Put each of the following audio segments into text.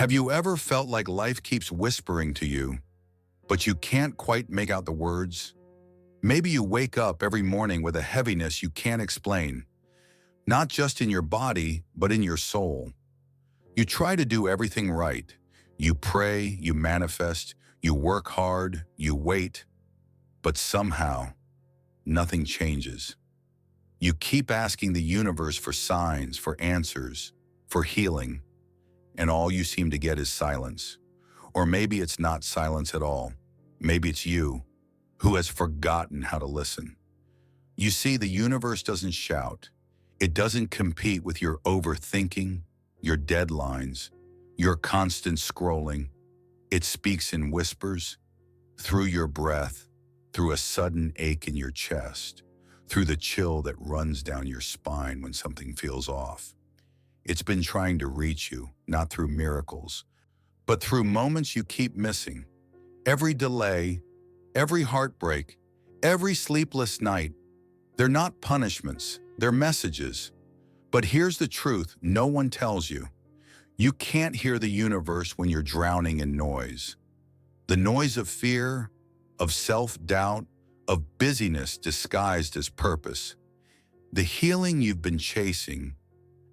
Have you ever felt like life keeps whispering to you, but you can't quite make out the words? Maybe you wake up every morning with a heaviness you can't explain, not just in your body, but in your soul. You try to do everything right. You pray, you manifest, you work hard, you wait, but somehow, nothing changes. You keep asking the universe for signs, for answers, for healing, and all you seem to get is silence. Or maybe it's not silence at all. Maybe it's you who has forgotten how to listen. You see, the universe doesn't shout. It doesn't compete with your overthinking, your deadlines, your constant scrolling. It speaks in whispers, through your breath, through a sudden ache in your chest, through the chill that runs down your spine when something feels off. It's been trying to reach you, not through miracles, but through moments you keep missing. Every delay, every heartbreak, every sleepless night, they're not punishments, they're messages. But here's the truth no one tells you. You can't hear the universe when you're drowning in noise. The noise of fear, of self-doubt, of busyness disguised as purpose. The healing you've been chasing,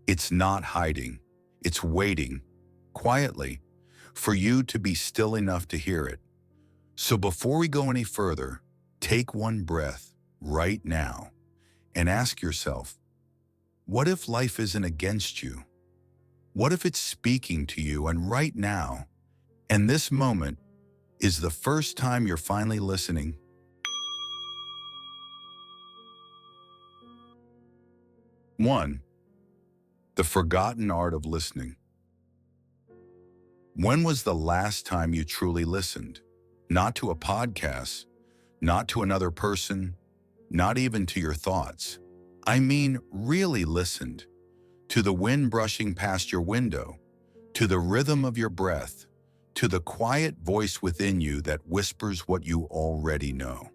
it's not hiding, it's waiting, quietly, for you to be still enough to hear it. So before we go any further, take one breath right now and ask yourself, what if life isn't against you? What if it's speaking to you and right now, and this moment, is the first time you're finally listening? One, the forgotten art of listening. When was the last time you truly listened? Not to a podcast, not to another person, not even to your thoughts. I mean, really listened. To the wind brushing past your window, to the rhythm of your breath, to the quiet voice within you that whispers what you already know,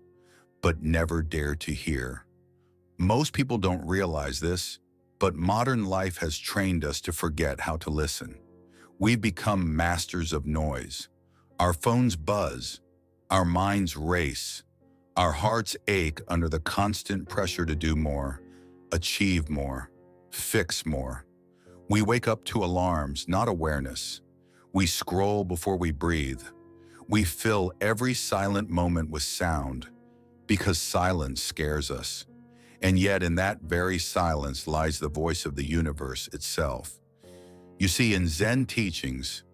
but never dare to hear. Most people don't realize this, but modern life has trained us to forget how to listen. We've become masters of noise. Our phones buzz, our minds race, our hearts ache under the constant pressure to do more, achieve more, fix more. We wake up to alarms, not awareness. We scroll before we breathe. We fill every silent moment with sound because silence scares us. And yet in that very silence lies the voice of the universe itself. You see, in Zen teachings,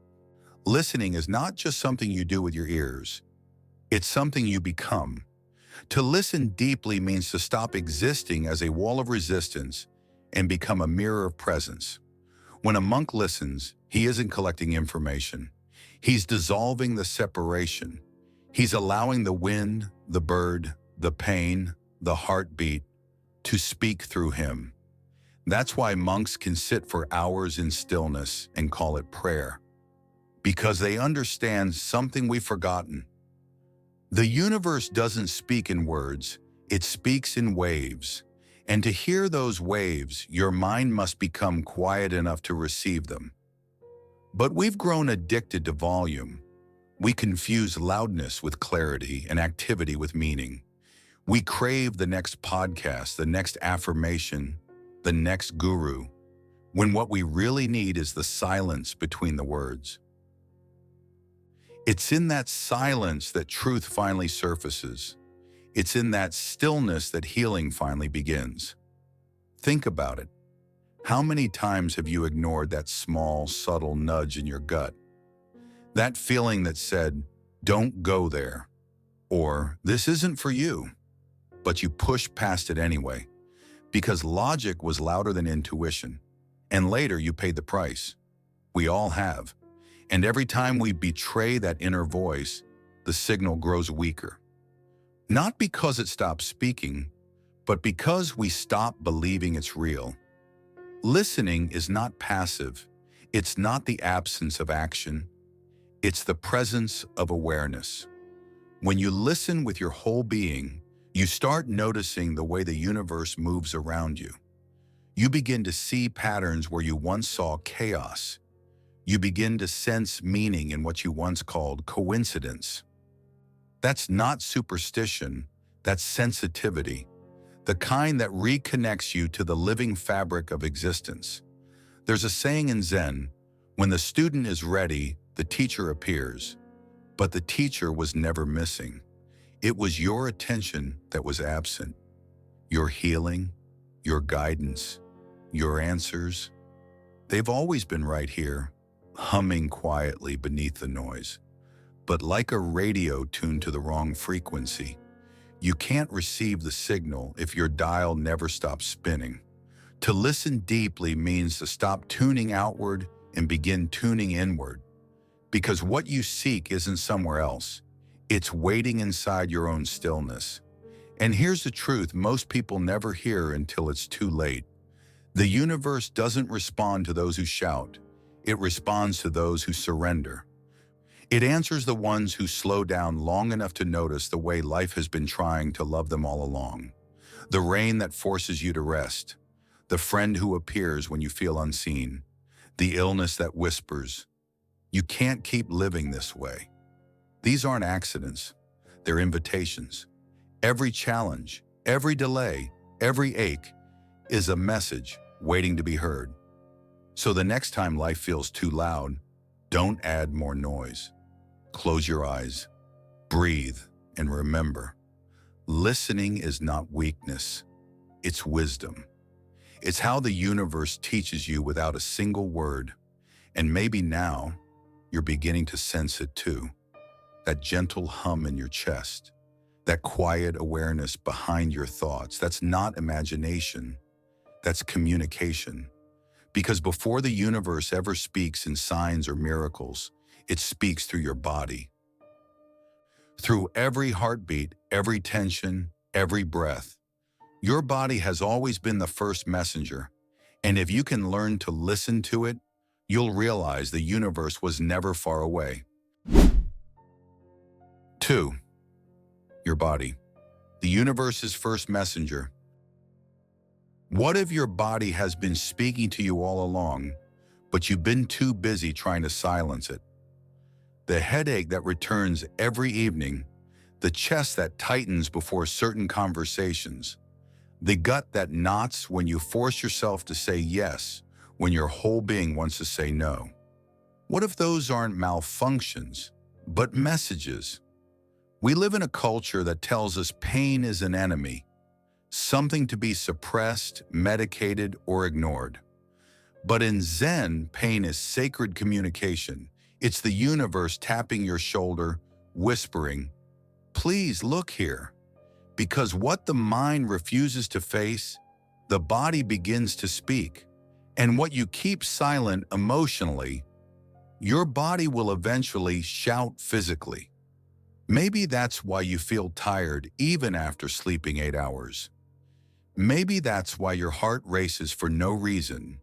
listening is not just something you do with your ears. It's something you become. To listen deeply means to stop existing as a wall of resistance and become a mirror of presence. When a monk listens, he isn't collecting information. He's dissolving the separation. He's allowing the wind, the bird, the pain, the heartbeat to speak through him. That's why monks can sit for hours in stillness and call it prayer, because they understand something we've forgotten. The universe doesn't speak in words, it speaks in waves. And to hear those waves, your mind must become quiet enough to receive them. But we've grown addicted to volume. We confuse loudness with clarity and activity with meaning. We crave the next podcast, the next affirmation, the next guru, when what we really need is the silence between the words. It's in that silence that truth finally surfaces. It's in that stillness that healing finally begins. Think about it. How many times have you ignored that small, subtle nudge in your gut? That feeling that said, "Don't go there," or "This isn't for you." But you pushed past it anyway, because logic was louder than intuition. And later you paid the price. We all have. And every time we betray that inner voice, the signal grows weaker. Not because it stops speaking, but because we stop believing it's real. Listening is not passive. It's not the absence of action. It's the presence of awareness. When you listen with your whole being, you start noticing the way the universe moves around you. You begin to see patterns where you once saw chaos. You begin to sense meaning in what you once called coincidence. That's not superstition, that's sensitivity, the kind that reconnects you to the living fabric of existence. There's a saying in Zen, when the student is ready, the teacher appears. But the teacher was never missing. It was your attention that was absent. Your healing, your guidance, your answers. They've always been right here, humming quietly beneath the noise. But like a radio tuned to the wrong frequency, you can't receive the signal if your dial never stops spinning. To listen deeply means to stop tuning outward and begin tuning inward. Because what you seek isn't somewhere else. It's waiting inside your own stillness. And here's the truth most people never hear until it's too late. The universe doesn't respond to those who shout. It responds to those who surrender. It answers the ones who slow down long enough to notice the way life has been trying to love them all along. The rain that forces you to rest. The friend who appears when you feel unseen. The illness that whispers, "You can't keep living this way." These aren't accidents. They're invitations. Every challenge, every delay, every ache is a message waiting to be heard. So the next time life feels too loud, don't add more noise. Close your eyes, breathe, and remember, listening is not weakness, it's wisdom. It's how the universe teaches you without a single word. And maybe now, you're beginning to sense it too. That gentle hum in your chest, that quiet awareness behind your thoughts. That's not imagination, that's communication. Because before the universe ever speaks in signs or miracles, it speaks through your body. Through every heartbeat, every tension, every breath. Your body has always been the first messenger. And if you can learn to listen to it, you'll realize the universe was never far away. 2. Your body. The universe's first messenger. What if your body has been speaking to you all along, but you've been too busy trying to silence it? The headache that returns every evening, the chest that tightens before certain conversations, the gut that knots when you force yourself to say yes, when your whole being wants to say no. What if those aren't malfunctions, but messages? We live in a culture that tells us pain is an enemy, something to be suppressed, medicated, or ignored. But in Zen, pain is sacred communication. It's the universe tapping your shoulder, whispering, "Please look here." Because what the mind refuses to face, the body begins to speak. And what you keep silent emotionally, your body will eventually shout physically. Maybe that's why you feel tired even after sleeping 8 hours. Maybe that's why your heart races for no reason,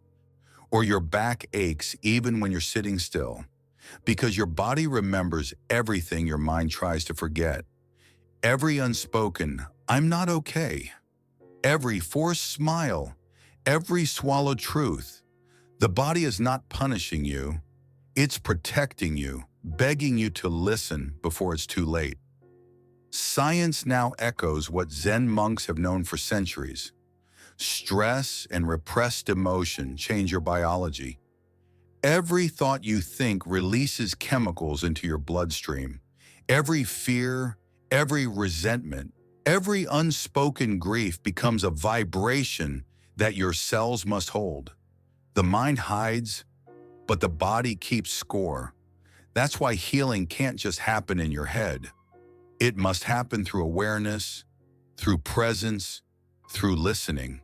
or your back aches even when you're sitting still, because your body remembers everything your mind tries to forget. Every unspoken, "I'm not okay," every forced smile, every swallowed truth. The body is not punishing you, it's protecting you, begging you to listen before it's too late. Science now echoes what Zen monks have known for centuries. Stress and repressed emotion change your biology. Every thought you think releases chemicals into your bloodstream. Every fear, every resentment, every unspoken grief becomes a vibration that your cells must hold. The mind hides, but the body keeps score. That's why healing can't just happen in your head. It must happen through awareness, through presence, through listening.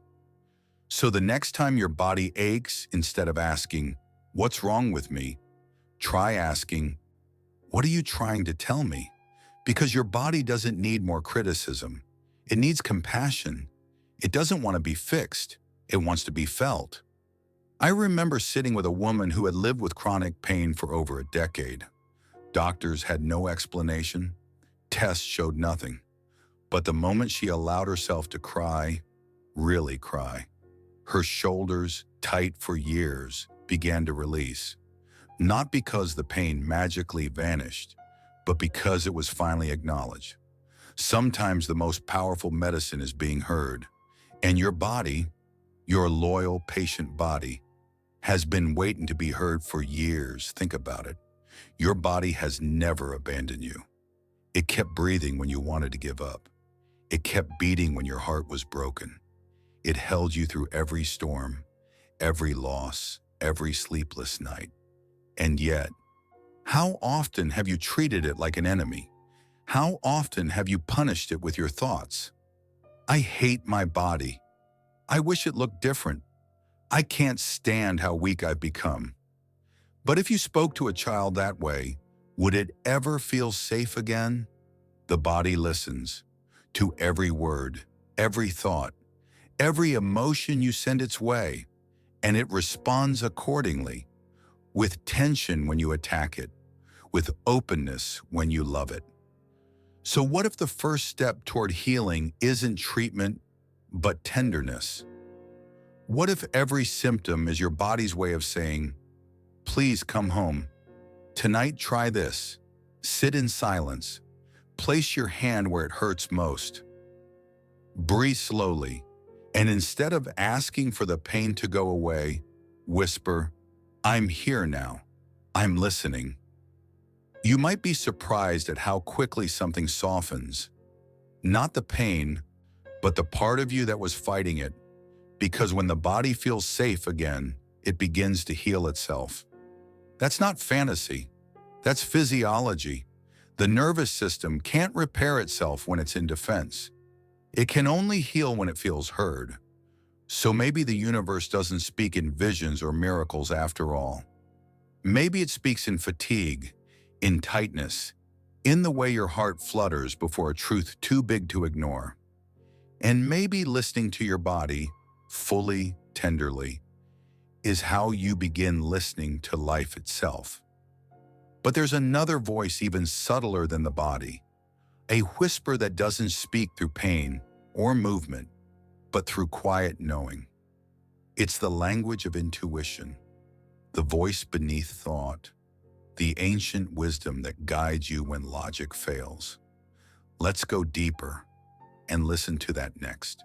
So the next time your body aches, instead of asking, "What's wrong with me?" try asking, "What are you trying to tell me?" Because your body doesn't need more criticism. It needs compassion. It doesn't want to be fixed. It wants to be felt. I remember sitting with a woman who had lived with chronic pain for over a decade. Doctors had no explanation. Tests showed nothing. But the moment she allowed herself to cry, really cry, her shoulders, tight for years, began to release. not because the pain magically vanished, but because it was finally acknowledged. Sometimes the most powerful medicine is being heard, and your body, your loyal, patient body, has been waiting to be heard for years. Think about it. Your body has never abandoned you. It kept breathing when you wanted to give up. It kept beating when your heart was broken. It held you through every storm, every loss, every sleepless night. And yet, how often have you treated it like an enemy? How often have you punished it with your thoughts? I hate my body. I wish it looked different. I can't stand how weak I've become. But if you spoke to a child that way, would it ever feel safe again? The body listens to every word, every thought, every emotion you send its way, and it responds accordingly, with tension when you attack it, with openness when you love it. So what if the first step toward healing isn't treatment, but tenderness? What if every symptom is your body's way of saying, please come home. Tonight, try this. Sit in silence. Place your hand where it hurts most. Breathe slowly, and instead of asking for the pain to go away, whisper, I'm here now. I'm listening. You might be surprised at how quickly something softens. Not the pain, but the part of you that was fighting it. Because when the body feels safe again, it begins to heal itself. That's not fantasy. That's physiology. The nervous system can't repair itself when it's in defense. It can only heal when it feels heard. So maybe the universe doesn't speak in visions or miracles after all. Maybe it speaks in fatigue, in tightness, in the way your heart flutters before a truth too big to ignore. And maybe listening to your body, fully, tenderly, is how you begin listening to life itself. But there's another voice even subtler than the body, a whisper that doesn't speak through pain or movement, but through quiet knowing. It's the language of intuition, the voice beneath thought, the ancient wisdom that guides you when logic fails. Let's go deeper and listen to that next.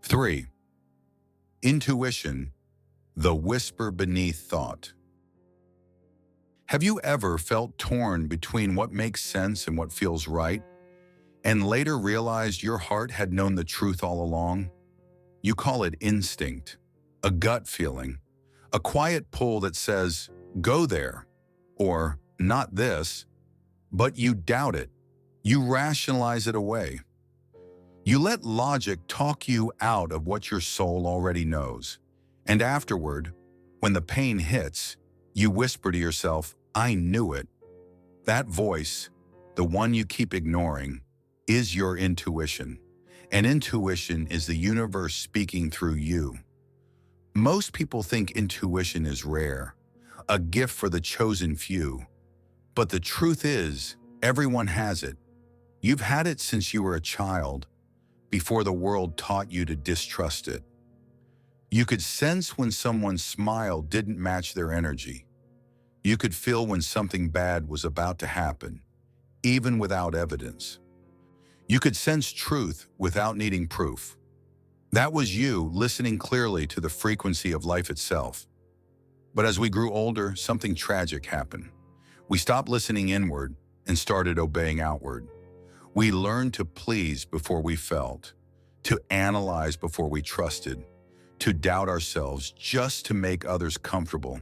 3. Intuition, the whisper beneath thought. Have you ever felt torn between what makes sense and what feels right, and later realized your heart had known the truth all along? You call it instinct, a gut feeling, a quiet pull that says, go there, or not this, but you doubt it. You rationalize it away. You let logic talk you out of what your soul already knows. And afterward, when the pain hits, you whisper to yourself, I knew it. That voice, the one you keep ignoring, is your intuition. And intuition is the universe speaking through you. Most people think intuition is rare, a gift for the chosen few. But the truth is, everyone has it. You've had it since you were a child, before the world taught you to distrust it. You could sense when someone's smile didn't match their energy. You could feel when something bad was about to happen, even without evidence. You could sense truth without needing proof. That was you listening clearly to the frequency of life itself. But as we grew older, something tragic happened. We stopped listening inward and started obeying outward. We learned to please before we felt, to analyze before we trusted, to doubt ourselves just to make others comfortable.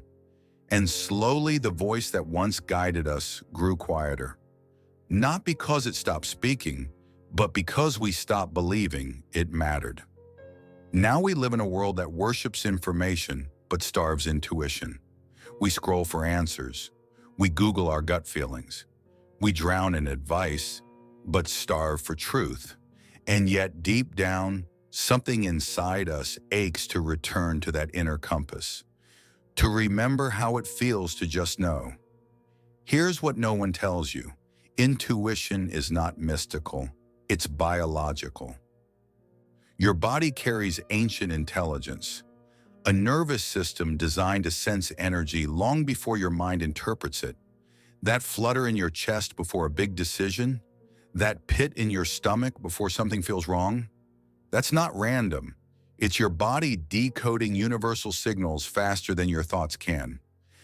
And slowly the voice that once guided us grew quieter. Not because it stopped speaking, but because we stopped believing it mattered. Now we live in a world that worships information but starves intuition. We scroll for answers. We Google our gut feelings. We drown in advice but starve for truth. And yet deep down, something inside us aches to return to that inner compass, to remember how it feels to just know. Here's what no one tells you. Intuition is not mystical, it's biological. Your body carries ancient intelligence, A nervous system designed to sense energy long before your mind interprets it. That flutter in your chest before a big decision, that pit in your stomach before something feels wrong, that's not random. It's your body decoding universal signals faster than your thoughts can.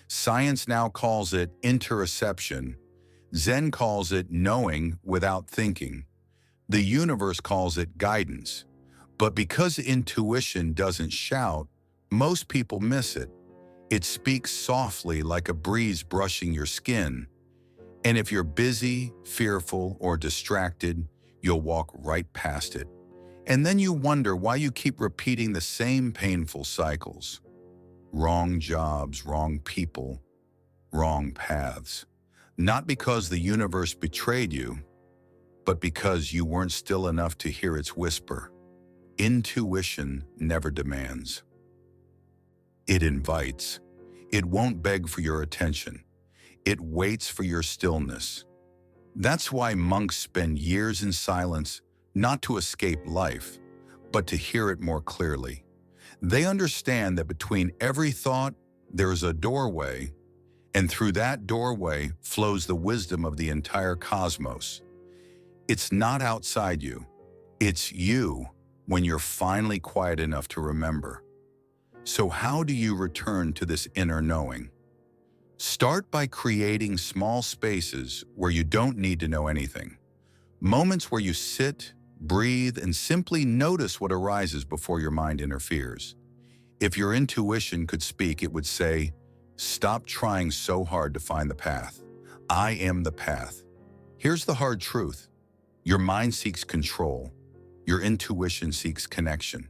Science now calls it interoception. Zen calls it knowing without thinking. The universe calls it guidance. But because intuition doesn't shout, most people miss it. It speaks softly like a breeze brushing your skin. And if you're busy, fearful, or distracted, you'll walk right past it. And then you wonder why you keep repeating the same painful cycles. Wrong jobs, wrong people, wrong paths. Not because the universe betrayed you, but because you weren't still enough to hear its whisper. Intuition never demands. It invites. It won't beg for your attention. It waits for your stillness. That's why monks spend years in silence, not to escape life, but to hear it more clearly. They understand that between every thought, there is a doorway, and through that doorway flows the wisdom of the entire cosmos. It's not outside you. It's you when you're finally quiet enough to remember. So how do you return to this inner knowing? Start by creating small spaces where you don't need to know anything. Moments where you sit, breathe, and simply notice what arises before your mind interferes. If your intuition could speak, it would say, "Stop trying so hard to find the path. I am the path." Here's the hard truth. Your mind seeks control. Your intuition seeks connection.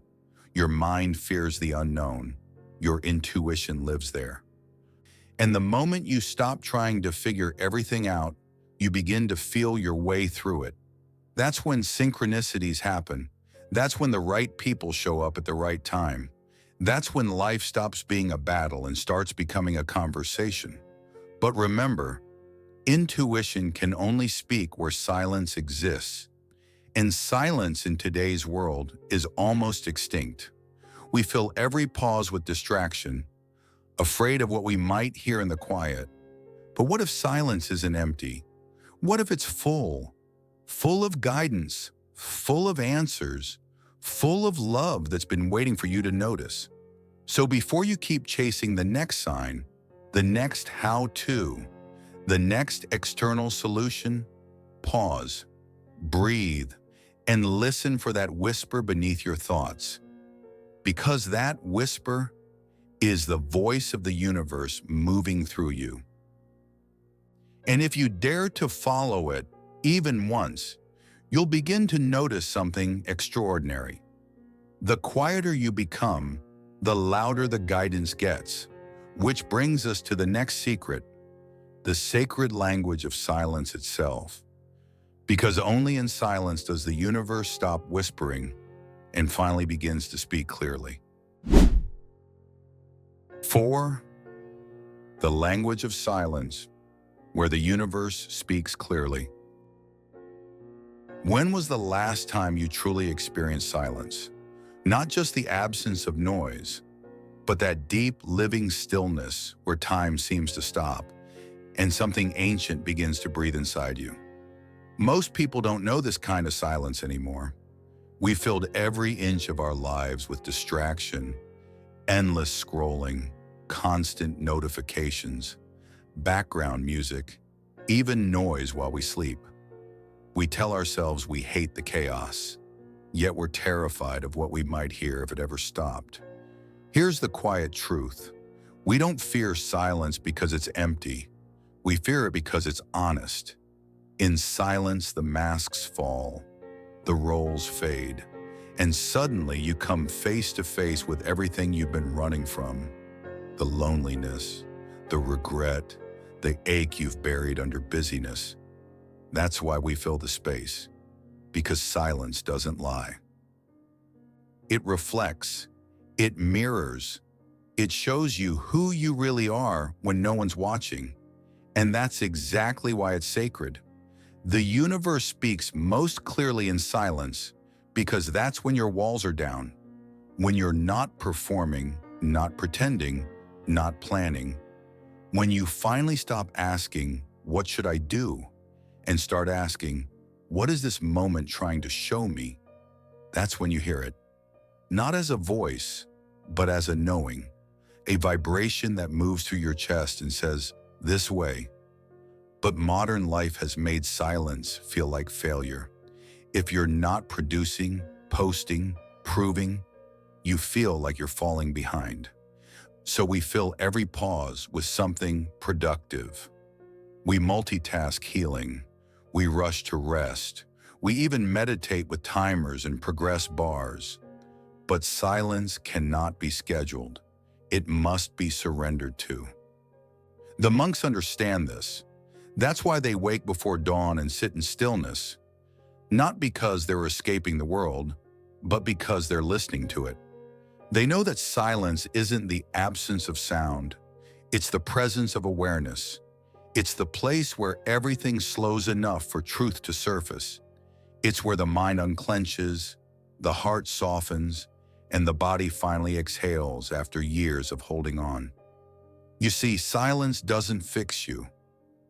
Your mind fears the unknown. Your intuition lives there. And the moment you stop trying to figure everything out, you begin to feel your way through it. That's when synchronicities happen. That's when the right people show up at the right time. That's when life stops being a battle and starts becoming a conversation. But remember, intuition can only speak where silence exists. And silence in today's world is almost extinct. We fill every pause with distraction, afraid of what we might hear in the quiet. But what if silence isn't empty? What if it's full? Full of guidance, full of answers, full of love that's been waiting for you to notice. So before you keep chasing the next sign, the next how-to, the next external solution, pause, breathe, and listen for that whisper beneath your thoughts. Because that whisper is the voice of the universe moving through you. And if you dare to follow it, even once, you'll begin to notice something extraordinary. The quieter you become, the louder the guidance gets, which brings us to the next secret, the sacred language of silence itself. Because only in silence does the universe stop whispering and finally begins to speak clearly. 4. The language of silence, where the universe speaks clearly. When was the last time you truly experienced silence? Not just the absence of noise, but that deep, living stillness where time seems to stop and something ancient begins to breathe inside you. Most people don't know this kind of silence anymore. We filled every inch of our lives with distraction, endless scrolling, constant notifications, background music, even noise while we sleep. We tell ourselves we hate the chaos, yet we're terrified of what we might hear if it ever stopped. Here's the quiet truth. We don't fear silence because it's empty. We fear it because it's honest. In silence, the masks fall, the roles fade, and suddenly you come face to face with everything you've been running from. The loneliness, the regret, the ache you've buried under busyness. That's why we fill the space, because silence doesn't lie. It reflects, it mirrors, it shows you who you really are when no one's watching. And that's exactly why it's sacred. The universe speaks most clearly in silence because that's when your walls are down, when you're not performing, not pretending, not planning. When you finally stop asking, "What should I do?" and start asking, "What is this moment trying to show me?" that's when you hear it. Not as a voice, but as a knowing, a vibration that moves through your chest and says, "This way." But modern life has made silence feel like failure. If you're not producing, posting, proving, you feel like you're falling behind. So we fill every pause with something productive. We multitask healing. We rush to rest. We even meditate with timers and progress bars. But silence cannot be scheduled. It must be surrendered to. The monks understand this. That's why they wake before dawn and sit in stillness, not because they're escaping the world, but because they're listening to it. They know that silence isn't the absence of sound. It's the presence of awareness. It's the place where everything slows enough for truth to surface. It's where the mind unclenches, the heart softens, and the body finally exhales after years of holding on. You see, silence doesn't fix you.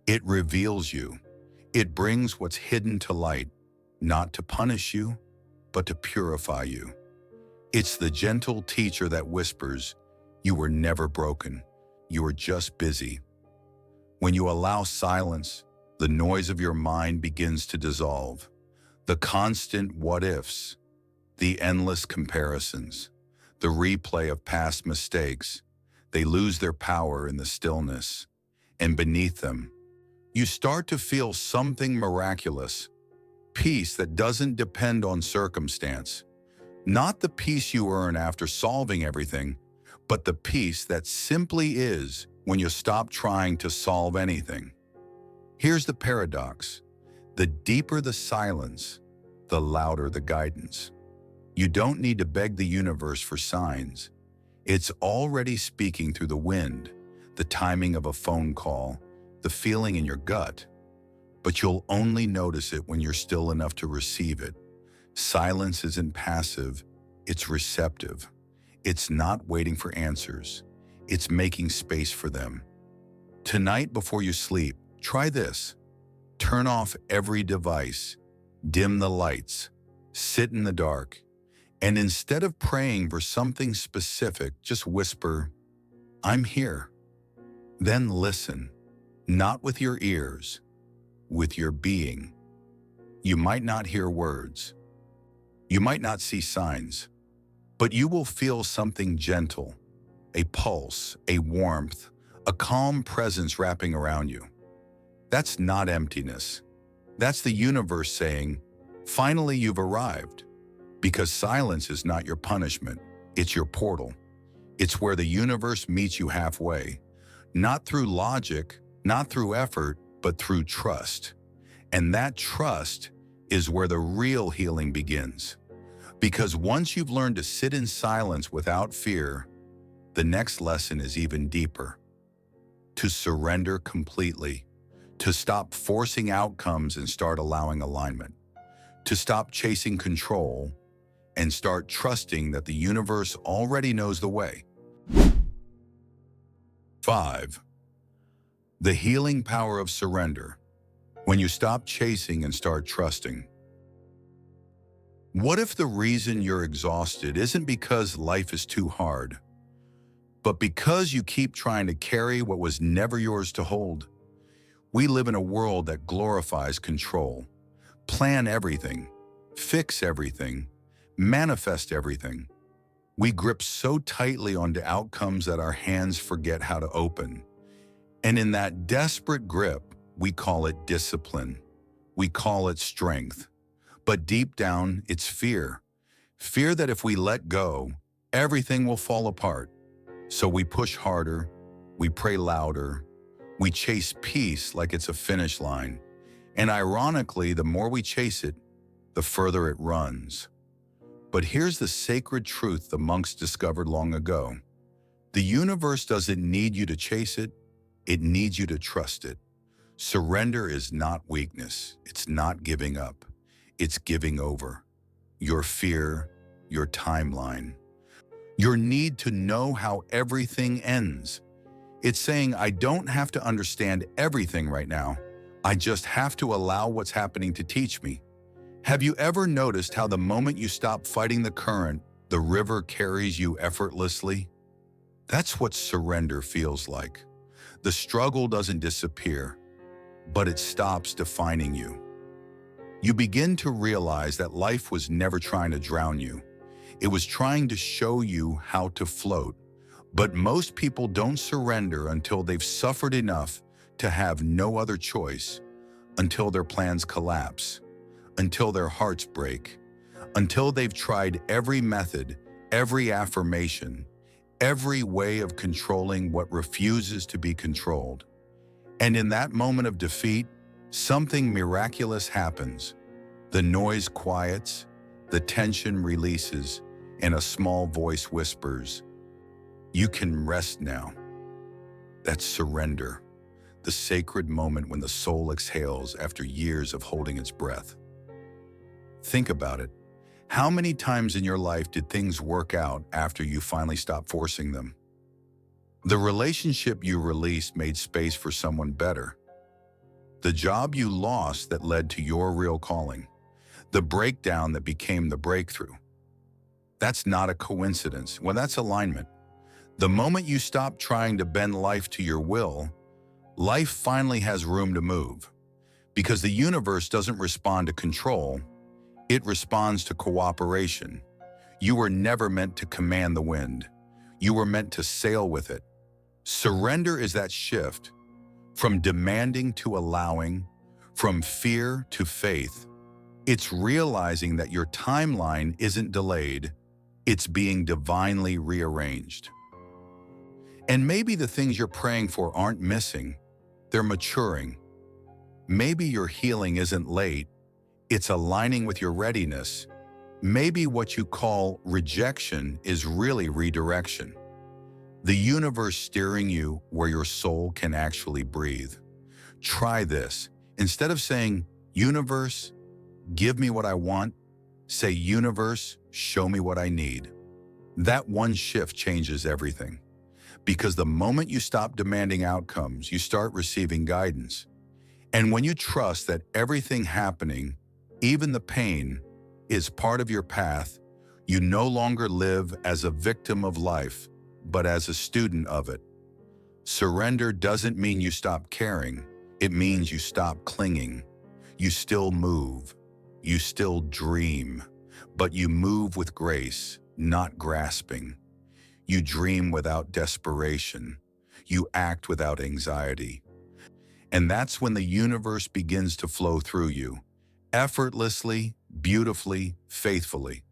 It reveals you. It brings what's hidden to light, not to punish you, but to purify you. It's the gentle teacher that whispers, "You were never broken. You were just busy." When you allow silence, the noise of your mind begins to dissolve. The constant what-ifs, the endless comparisons, the replay of past mistakes, they lose their power in the stillness. And beneath them, you start to feel something miraculous, peace that doesn't depend on circumstance. Not the peace you earn after solving everything, but the peace that simply is when you stop trying to solve anything. Here's the paradox. The deeper the silence, the louder the guidance. You don't need to beg the universe for signs. It's already speaking through the wind, the timing of a phone call, the feeling in your gut. But you'll only notice it when you're still enough to receive it. Silence isn't passive, it's receptive. It's not waiting for answers. It's making space for them. Tonight before you sleep, try this. Turn off every device, dim the lights, sit in the dark, and instead of praying for something specific, just whisper, "I'm here." Then listen, not with your ears, with your being. You might not hear words. You might not see signs, but you will feel something gentle, a pulse, a warmth, a calm presence wrapping around you. That's not emptiness. That's the universe saying, "Finally, you've arrived." Because silence is not your punishment, it's your portal. It's where the universe meets you halfway, not through logic, not through effort, but through trust. And that trust is where the real healing begins. Because once you've learned to sit in silence without fear, the next lesson is even deeper. To surrender completely, to stop forcing outcomes and start allowing alignment, to stop chasing control and start trusting that the universe already knows the way. 5. The healing power of surrender. When you stop chasing and start trusting. What if the reason you're exhausted isn't because life is too hard, but because you keep trying to carry what was never yours to hold? We live in a world that glorifies control. Plan everything, fix everything, manifest everything. We grip so tightly onto outcomes that our hands forget how to open. And in that desperate grip, we call it discipline. We call it strength. But deep down, it's fear. Fear that if we let go, everything will fall apart. So we push harder, we pray louder, we chase peace like it's a finish line. And ironically, the more we chase it, the further it runs. But here's the sacred truth the monks discovered long ago. The universe doesn't need you to chase it, it needs you to trust it. Surrender is not weakness, it's not giving up, it's giving over. Your fear, your timeline, your need to know how everything ends. It's saying, I don't have to understand everything right now. I just have to allow what's happening to teach me. Have you ever noticed how the moment you stop fighting the current, the river carries you effortlessly? That's what surrender feels like. The struggle doesn't disappear, but it stops defining you. You begin to realize that life was never trying to drown you. It was trying to show you how to float. But most people don't surrender until they've suffered enough to have no other choice, until their plans collapse, until their hearts break, until they've tried every method, every affirmation, every way of controlling what refuses to be controlled. And in that moment of defeat, something miraculous happens. The noise quiets, the tension releases, and a small voice whispers, "You can rest now." That's surrender, the sacred moment when the soul exhales after years of holding its breath. Think about it. How many times in your life did things work out after you finally stopped forcing them? The relationship you released made space for someone better. The job you lost that led to your real calling. The breakdown that became the breakthrough. That's not a coincidence. Well, that's alignment. The moment you stop trying to bend life to your will, life finally has room to move. Because the universe doesn't respond to control, it responds to cooperation. You were never meant to command the wind. You were meant to sail with it. Surrender is that shift, from demanding to allowing, from fear to faith. It's realizing that your timeline isn't delayed, it's being divinely rearranged. And maybe the things you're praying for aren't missing, they're maturing. Maybe your healing isn't late, it's aligning with your readiness. Maybe what you call rejection is really redirection. The universe steering you where your soul can actually breathe. Try this. Instead of saying, "Universe, give me what I want," say, "Universe, show me what I need." That one shift changes everything. Because the moment you stop demanding outcomes, you start receiving guidance. And when you trust that everything happening, even the pain, is part of your path, you no longer live as a victim of life, but as a student of it. Surrender doesn't mean you stop caring. It means you stop clinging. You still move. You still dream. But you move with grace, not grasping. You dream without desperation. You act without anxiety. And that's when the universe begins to flow through you, effortlessly, beautifully, faithfully.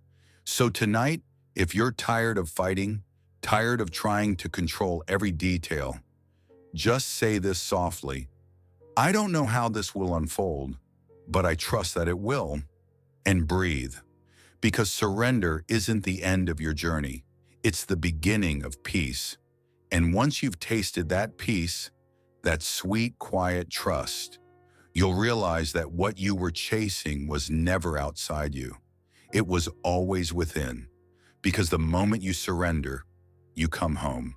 So tonight, if you're tired of fighting, tired of trying to control every detail, just say this softly: "I don't know how this will unfold, but I trust that it will." And breathe. Because surrender isn't the end of your journey. It's the beginning of peace. And once you've tasted that peace, that sweet, quiet trust, you'll realize that what you were chasing was never outside you. It was always within. Because the moment you surrender, you come home.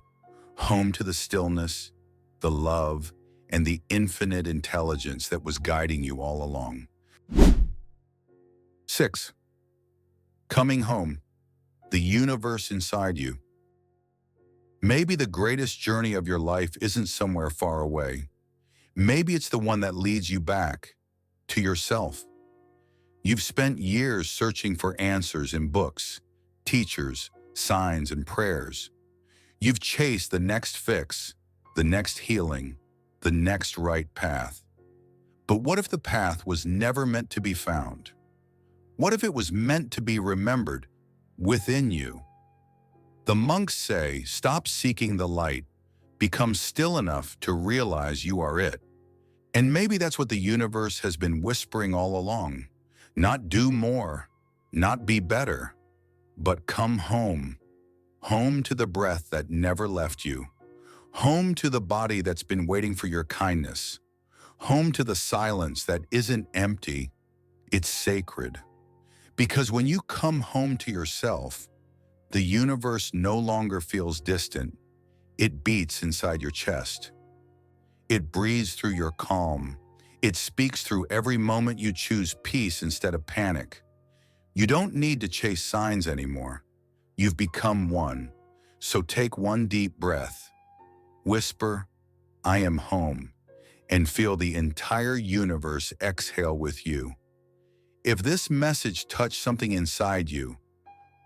Home to the stillness, the love, and the infinite intelligence that was guiding you all along. 6. Coming home. The universe inside you. Maybe the greatest journey of your life isn't somewhere far away. Maybe it's the one that leads you back to yourself. You've spent years searching for answers in books, teachers, signs, and prayers. You've chased the next fix, the next healing, the next right path. But what if the path was never meant to be found? What if it was meant to be remembered within you? The monks say, stop seeking the light, become still enough to realize you are it. And maybe that's what the universe has been whispering all along. Not do more, not be better, but come home. Home to the breath that never left you. Home to the body that's been waiting for your kindness. Home to the silence that isn't empty, it's sacred. Because when you come home to yourself, The universe no longer feels distant. It beats inside your chest. It breathes through your calm. It speaks through every moment you choose peace instead of panic. You don't need to chase signs anymore. You've become one. So take one deep breath. Whisper, "I am home," and feel the entire universe exhale with you. If this message touched something inside you,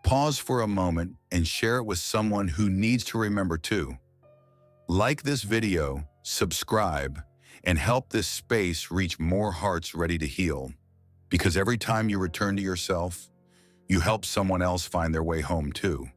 pause for a moment and share it with someone who needs to remember too. Like this video, subscribe, and help this space reach more hearts ready to heal. Because every time you return to yourself, you help someone else find their way home too.